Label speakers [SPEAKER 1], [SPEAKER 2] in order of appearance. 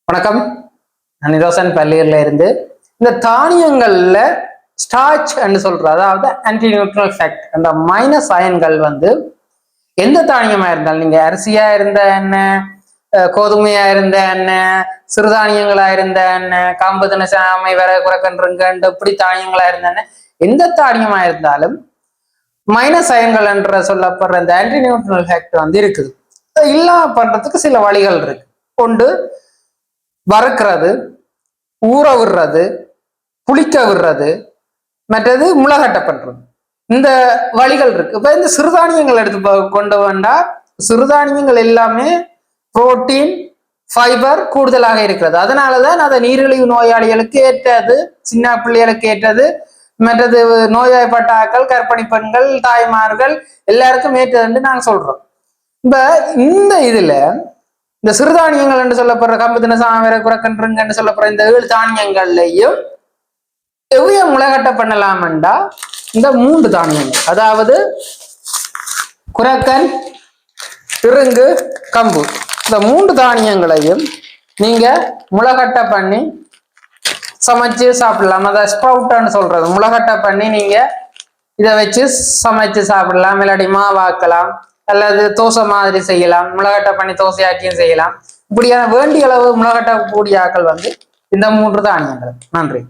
[SPEAKER 1] வணக்கம். நான் நிரோசன் பள்ளியில இருந்து இந்த தானியங்கள்ல ஸ்டார்ச் என்று சொல்றது, அதாவது ஆன்டி நியூட்ரல் ஃபேக்ட், அந்த மைனஸ் அயன்கள் எந்த தானியமா இருந்தாலும், நீங்க அரிசியா இருந்த என்ன, கோதுமையா இருந்த என்ன, சிறுதானியங்களா இருந்த என்ன, காம்பு தினசாமை வர குறைக்கன்றுங்க, இப்படி தானியங்களா இருந்த என்ன, எந்த தானியமா இருந்தாலும் மைனஸ் அயன்கள் என்ற சொல்லப்படுற இந்த ஆன்டி நியூட்ரல் ஃபேக்ட் இருக்குது. இல்லாம பண்றதுக்கு சில வழிகள் இருக்கு. கொண்டு வறுக்கிறது, ஊற விடுறது, புளிக்க விடுறது, மற்றது முளகட்ட பண்றது, இந்த வழிகள் இருக்கு. இப்ப இந்த சிறுதானியங்கள் எடுத்து கொண்டு வந்தா, சிறுதானியங்கள் எல்லாமே புரோட்டீன், ஃபைபர் கூடுதலாக இருக்கிறது. அதனாலதான் அதை நீரிழிவு நோயாளிகளுக்கு ஏற்றது, சின்ன பிள்ளைகளுக்கு ஏற்றது, மற்றது நோய்வாய்ப்பட்ட ஆட்கள், கர்ப்பிணி பெண்கள், தாய்மார்கள் எல்லாருக்கும் ஏற்றதுன்னு நாங்க சொல்றோம். இப்ப இந்த இதுல இந்த சிறுதானியங்கள் என்று சொல்லப்படுற கம்பு தினசாம குறைக்கன்றுங்க என்று சொல்லப்படுற இந்த 7 தானியங்கள்லையும் எவ்விய முளைகட்ட பண்ணலாம்டா இந்த 3 தானியங்கள், அதாவது குரக்கன், இருங்கு, கம்பு, இந்த 3 தானியங்களையும் நீங்க முளைகட்ட பண்ணி சமைச்சு சாப்பிடலாம். அதாவது ஸ்ப்ரவுட்னு சொல்றது, முளைகட்ட பண்ணி நீங்க இதை வச்சு சமைச்சு சாப்பிடலாம். இல்லாட்டி மாவாக்கலாம், அல்லது தோசை மாதிரி செய்யலாம், முளைகட்ட பண்ணி தோசையாக்கியும் செய்யலாம். இப்படியான வேண்டிய அளவு முளைகட்ட கூடிய ஆக்கள் இந்த 3 தானியங்கள். நன்றி.